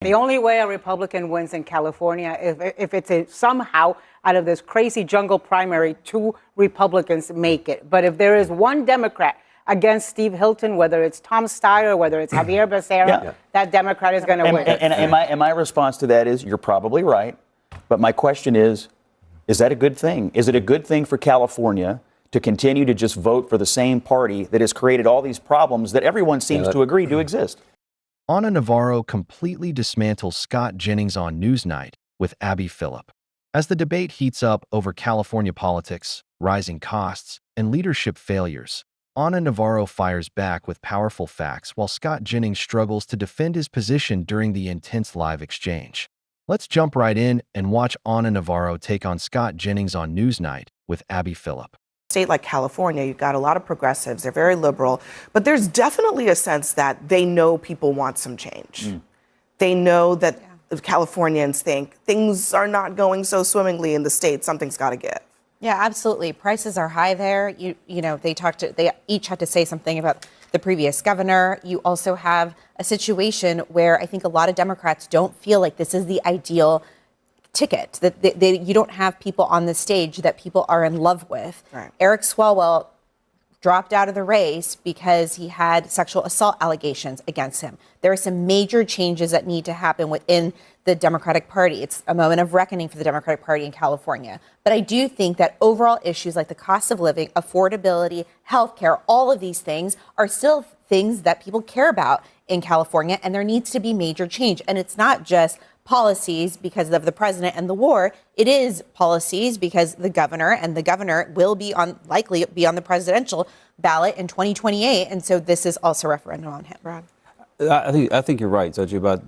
The only way a Republican wins in California is if somehow out of this crazy jungle primary, two Republicans make it. But if there is one Democrat against Steve Hilton, whether it's Tom Steyer, whether it's Javier Becerra, that Democrat is going to win. And my response to that is, you're probably right. But my question is that a good thing? Is it a good thing for California to continue to just vote for the same party that has created all these problems that everyone seems to agree to exist? Ana Navarro completely dismantles Scott Jennings on Newsnight with Abby Phillip. As the debate heats up over California politics, rising costs, and leadership failures, Ana Navarro fires back with powerful facts while Scott Jennings struggles to defend his position during the intense live exchange. Let's jump right in and watch Ana Navarro take on Scott Jennings on Newsnight with Abby Phillip. State like California, you've got a lot of progressives, they're very liberal, but there's definitely a sense that they know people want some change. They know that Californians think things are not going so swimmingly in the state, something's got to give. Yeah, absolutely. Prices are high there. You know, they each had to say something about the previous governor. You also have a situation where I think a lot of Democrats don't feel like this is the ideal ticket, that you don't have people on the stage that people are in love with. Right. Eric Swalwell dropped out of the race because he had sexual assault allegations against him. There are some major changes that need to happen within the Democratic Party. It's a moment of reckoning for the Democratic Party in California. But I do think that overall issues like the cost of living, affordability, healthcare, all of these things are still things that people care about in California, and there needs to be major change. And it's not just policies because of the president and the war. It is policies because the governor will likely be on the presidential ballot in 2028. And so this is also a referendum on him. Brad? I think you're right, Judge, about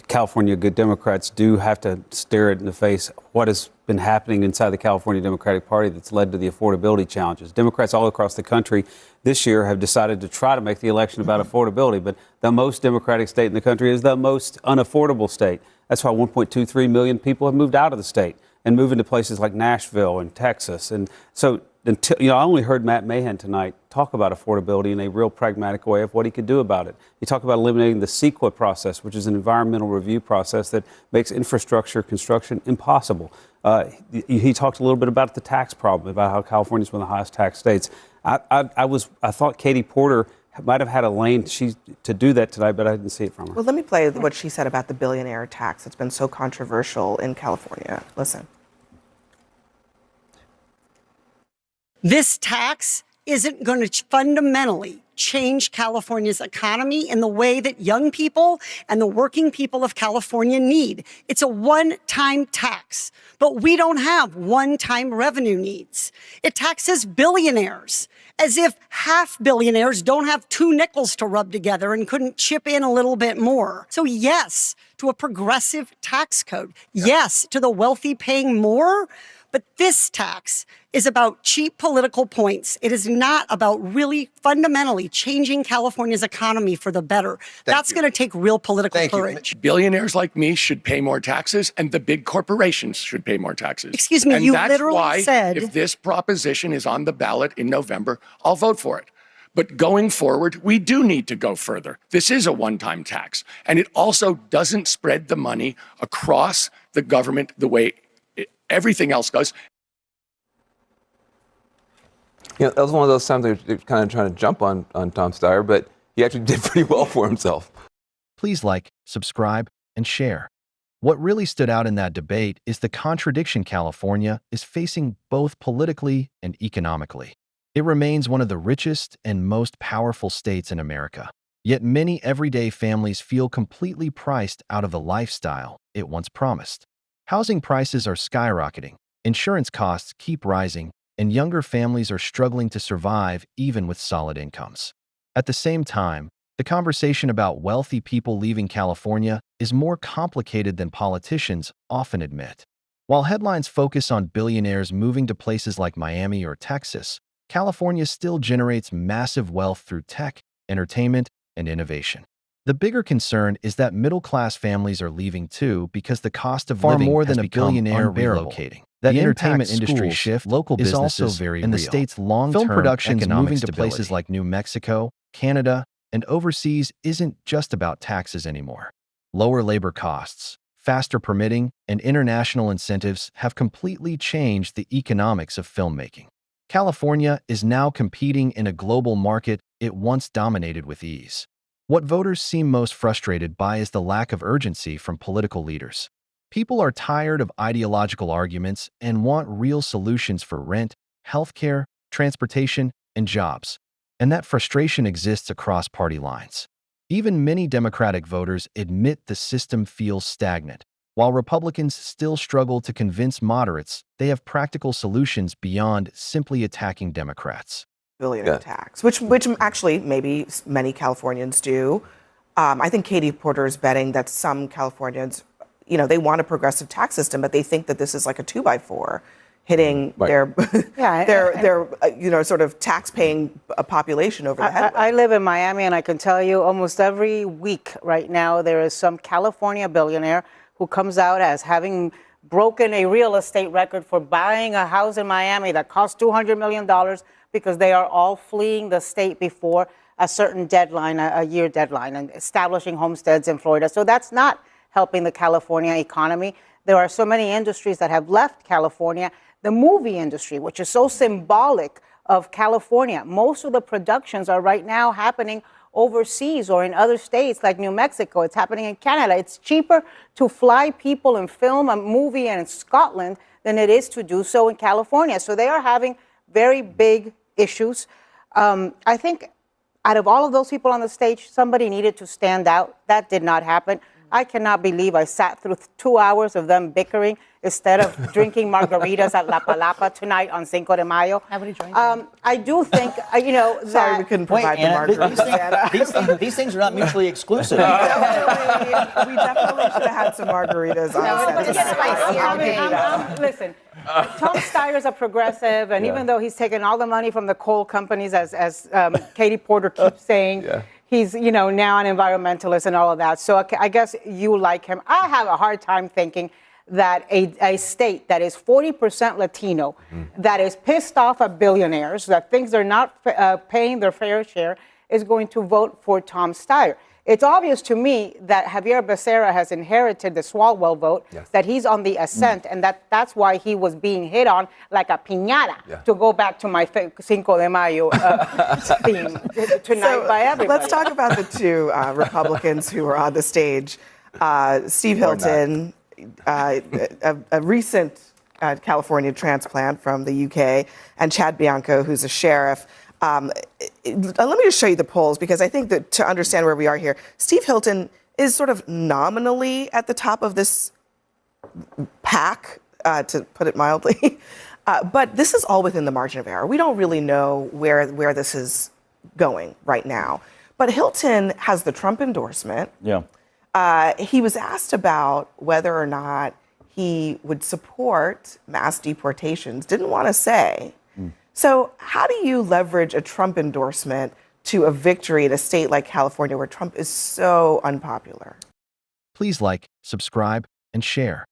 California good Democrats do have to stare it in the face what has been happening inside the California Democratic Party that's led to the affordability challenges. Democrats all across the country this year have decided to try to make the election about affordability, but the most Democratic state in the country is the most unaffordable state. That's why 1.23 million people have moved out of the state and moved into places like Nashville and Texas. And so, I only heard Matt Mahan tonight talk about affordability in a real pragmatic way of what he could do about it. He talked about eliminating the CEQA process, which is an environmental review process that makes infrastructure construction impossible. He talked a little bit about the tax problem, about how California is one of the highest tax states. I thought Katie Porter might have had a lane to do that tonight, but I didn't see it from her. Well, let me play what she said about the billionaire tax. It's been so controversial in California. Listen. This tax isn't going to fundamentally change California's economy in the way that young people and the working people of California need. It's a one-time tax, but we don't have one-time revenue needs. It taxes billionaires, as if half billionaires don't have two nickels to rub together and couldn't chip in a little bit more. So yes, to a progressive tax code. Yes, to the wealthy paying more. But this tax is about cheap political points. It is not about really fundamentally changing California's economy for the better. That's going to take real political courage. Billionaires like me should pay more taxes, and the big corporations should pay more taxes. Excuse me, and you that's literally why, said... if this proposition is on the ballot in November, I'll vote for it. But going forward, we do need to go further. This is a one-time tax, and it also doesn't spread the money across the government the way everything else does. That was one of those times they were kind of trying to jump on Tom Steyer, but he actually did pretty well for himself. Please like, subscribe, and share. What really stood out in that debate is the contradiction California is facing both politically and economically. It remains one of the richest and most powerful states in America. Yet many everyday families feel completely priced out of the lifestyle it once promised. Housing prices are skyrocketing, insurance costs keep rising, and younger families are struggling to survive even with solid incomes. At the same time, the conversation about wealthy people leaving California is more complicated than politicians often admit. While headlines focus on billionaires moving to places like Miami or Texas, California still generates massive wealth through tech, entertainment, and innovation. The bigger concern is that middle-class families are leaving too because the cost of living more than a billionaire relocating. That the entertainment industry shift local is also very real. The state's long-term film productions moving to places like New Mexico, Canada, and overseas isn't just about taxes anymore. Lower labor costs, faster permitting, and international incentives have completely changed the economics of filmmaking. California is now competing in a global market it once dominated with ease. What voters seem most frustrated by is the lack of urgency from political leaders. People are tired of ideological arguments and want real solutions for rent, healthcare, transportation, and jobs. And that frustration exists across party lines. Even many Democratic voters admit the system feels stagnant. While Republicans still struggle to convince moderates, they have practical solutions beyond simply attacking Democrats. Billionaire tax, which actually maybe many Californians do. I think Katie Porter is betting that some Californians, they want a progressive tax system, but they think that this is like a 2x4 hitting their sort of tax-paying population over the head. I live in Miami, and I can tell you almost every week right now there is some California billionaire who comes out as having broken a real estate record for buying a house in Miami that cost $200 million because they are all fleeing the state before a certain deadline, a year deadline, and establishing homesteads in Florida. So that's not helping the California economy. There are so many industries that have left California. The movie industry, which is so symbolic of California, most of the productions are right now happening overseas or in other states like New Mexico. It's happening in Canada. It's cheaper to fly people and film a movie in Scotland than it is to do so in California. So they are having very big issues. I think out of all of those people on the stage, somebody needed to stand out. That did not happen. I cannot believe I sat through 2 hours of them bickering instead of drinking margaritas at La Palapa tonight on Cinco de Mayo. Nobody joined I do think, Sorry, we couldn't provide the margaritas. These things are not mutually exclusive. We definitely should have had some margaritas on set. Listen, Tom Steyer's a progressive, and even though he's taken all the money from the coal companies, as Katie Porter keeps saying, he's, now an environmentalist and all of that. So I guess you like him. I have a hard time thinking that a state that is 40% Latino, that is pissed off at billionaires, that thinks they're not paying their fair share, is going to vote for Tom Steyer. It's obvious to me that Javier Becerra has inherited the Swalwell vote, that he's on the ascent, and that's why he was being hit on like a piñata, to go back to my Cinco de Mayo theme tonight by everybody. Let's talk about the two Republicans who are on the stage. Steve Hilton, a recent California transplant from the UK, and Chad Bianco, who's a sheriff. Let me just show you the polls, because I think that to understand where we are here, Steve Hilton is sort of nominally at the top of this pack, to put it mildly. But this is all within the margin of error. We don't really know where this is going right now. But Hilton has the Trump endorsement. He was asked about whether or not he would support mass deportations. Didn't want to say. So how do you leverage a Trump endorsement to a victory in a state like California where Trump is so unpopular? Please like, subscribe, and share.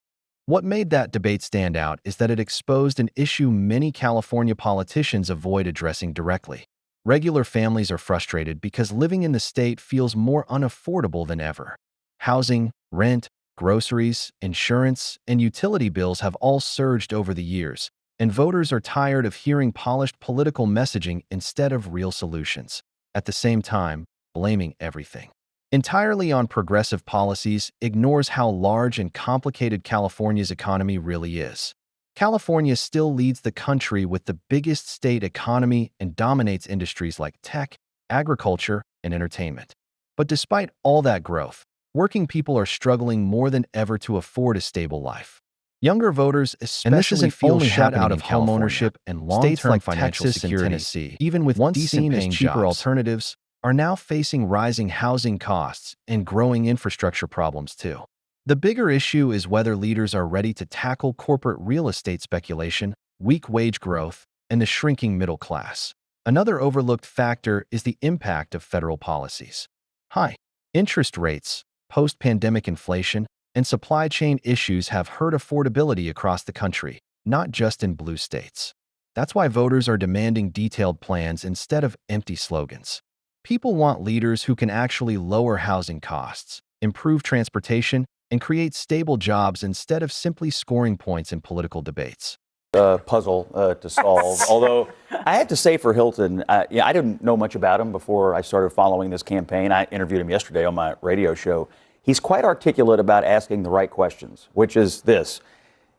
What made that debate stand out is that it exposed an issue many California politicians avoid addressing directly. Regular families are frustrated because living in the state feels more unaffordable than ever. Housing, rent, groceries, insurance, and utility bills have all surged over the years, and voters are tired of hearing polished political messaging instead of real solutions. At the same time, blaming everything entirely on progressive policies ignores how large and complicated California's economy really is. California still leads the country with the biggest state economy and dominates industries like tech, agriculture, and entertainment. But despite all that growth, working people are struggling more than ever to afford a stable life. Younger voters especially feel shut out of homeownership and long-term financial security. Tennessee, even with once seen as cheaper alternatives, are now facing rising housing costs and growing infrastructure problems too. The bigger issue is whether leaders are ready to tackle corporate real estate speculation, weak wage growth, and the shrinking middle class. Another overlooked factor is the impact of federal policies. High interest rates, post-pandemic inflation, and supply chain issues have hurt affordability across the country, not just in blue states. That's why voters are demanding detailed plans instead of empty slogans. People want leaders who can actually lower housing costs, improve transportation, and create stable jobs instead of simply scoring points in political debates. Puzzle to solve. Although I have to say for Hilton, I didn't know much about him before I started following this campaign. I interviewed him yesterday on my radio show. He's quite articulate about asking the right questions, which is this.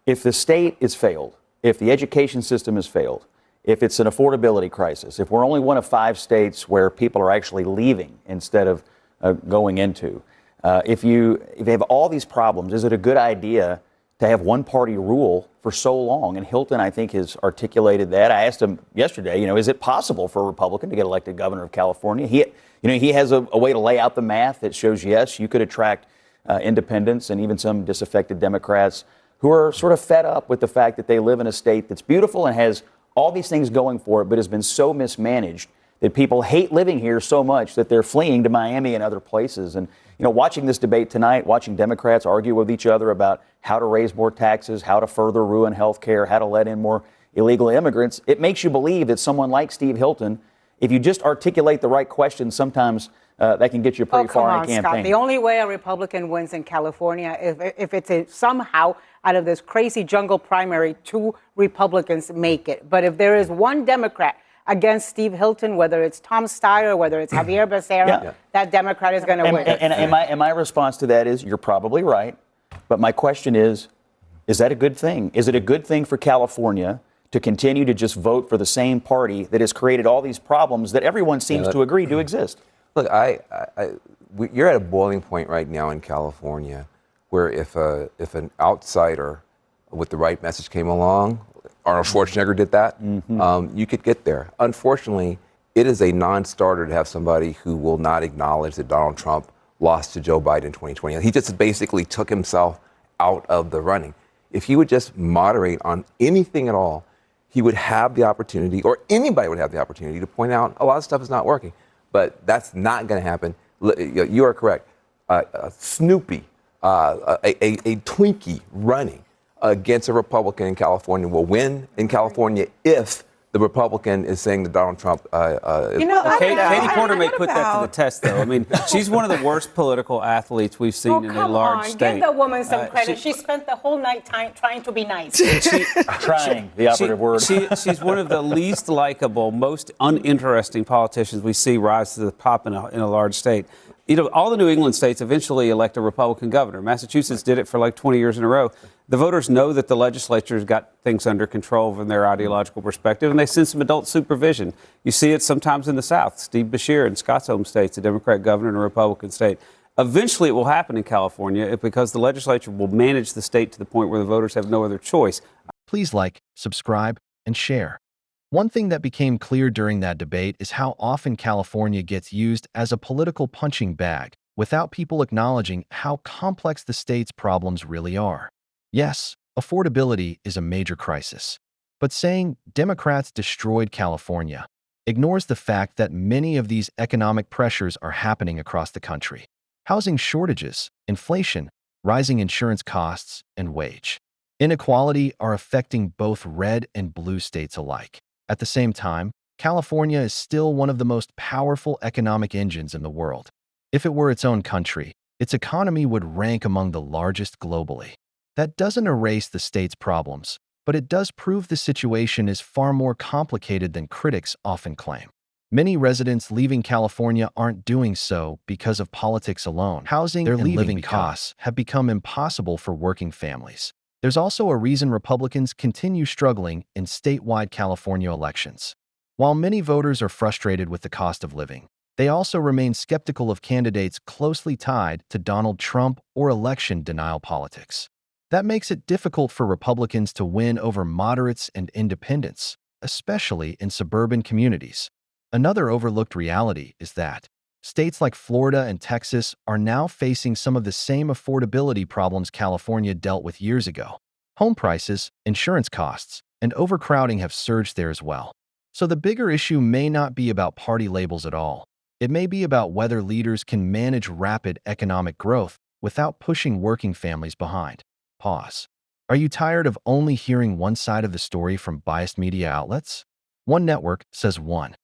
If the state is failed, if the education system has failed, if it's an affordability crisis, if we're only one of 5 states where people are actually leaving instead of going into, if you have all these problems, is it a good idea to have one party rule for so long? And Hilton, I think, has articulated that. I asked him yesterday, is it possible for a Republican to get elected governor of California? He has a way to lay out the math that shows, yes, you could attract independents and even some disaffected Democrats who are sort of fed up with the fact that they live in a state that's beautiful and has all these things going for it, but has been so mismanaged that people hate living here so much that they're fleeing to Miami and other places. And, watching this debate tonight, watching Democrats argue with each other about how to raise more taxes, how to further ruin health care, how to let in more illegal immigrants, it makes you believe that someone like Steve Hilton, if you just articulate the right questions, sometimes that can get you pretty far in a campaign. Scott. The only way a Republican wins in California if it's somehow out of this crazy jungle primary 2 Republicans make it. But if there is one Democrat against Steve Hilton, whether it's Tom Steyer, whether it's Javier Becerra, that Democrat is going to win. And my response to that is, you're probably right. But my question is that a good thing? Is it a good thing for California to continue to just vote for the same party that has created all these problems that everyone seems to agree do exist? Look, you're at a boiling point right now in California where if an outsider with the right message came along, Arnold Schwarzenegger did that, you could get there. Unfortunately, it is a non-starter to have somebody who will not acknowledge that Donald Trump lost to Joe Biden in 2020. He just basically took himself out of the running. If he would just moderate on anything at all, he would have the opportunity, or anybody would have the opportunity, to point out a lot of stuff is not working. But that's not going to happen. You are correct. Snoopy, a Twinkie running against a Republican in California will win in California if the Republican is saying that Donald Trump Katie Porter may put that to the test, though. I mean, she's one of the worst political athletes we've seen in a large state. Give the woman some credit. She spent the whole night trying to be nice. Trying, the operative word. She's one of the least likable, most uninteresting politicians we see rise to the top in a large state. All the New England states eventually elect a Republican governor. Massachusetts did it for like 20 years in a row. The voters know that the legislature's got things under control from their ideological perspective, and they send some adult supervision. You see it sometimes in the South. Steve Beshear in Scott's home state, a Democrat governor in a Republican state. Eventually it will happen in California because the legislature will manage the state to the point where the voters have no other choice. Please like, subscribe, and share. One thing that became clear during that debate is how often California gets used as a political punching bag without people acknowledging how complex the state's problems really are. Yes, affordability is a major crisis, but saying Democrats destroyed California ignores the fact that many of these economic pressures are happening across the country. Housing shortages, inflation, rising insurance costs, and wage inequality are affecting both red and blue states alike. At the same time, California is still one of the most powerful economic engines in the world. If it were its own country, its economy would rank among the largest globally. That doesn't erase the state's problems, but it does prove the situation is far more complicated than critics often claim. Many residents leaving California aren't doing so because of politics alone. Housing and living costs have become impossible for working families. There's also a reason Republicans continue struggling in statewide California elections. While many voters are frustrated with the cost of living, they also remain skeptical of candidates closely tied to Donald Trump or election denial politics. That makes it difficult for Republicans to win over moderates and independents, especially in suburban communities. Another overlooked reality is that states like Florida and Texas are now facing some of the same affordability problems California dealt with years ago. Home prices, insurance costs, and overcrowding have surged there as well. So the bigger issue may not be about party labels at all. It may be about whether leaders can manage rapid economic growth without pushing working families behind. Pause. Are you tired of only hearing one side of the story from biased media outlets? One network says one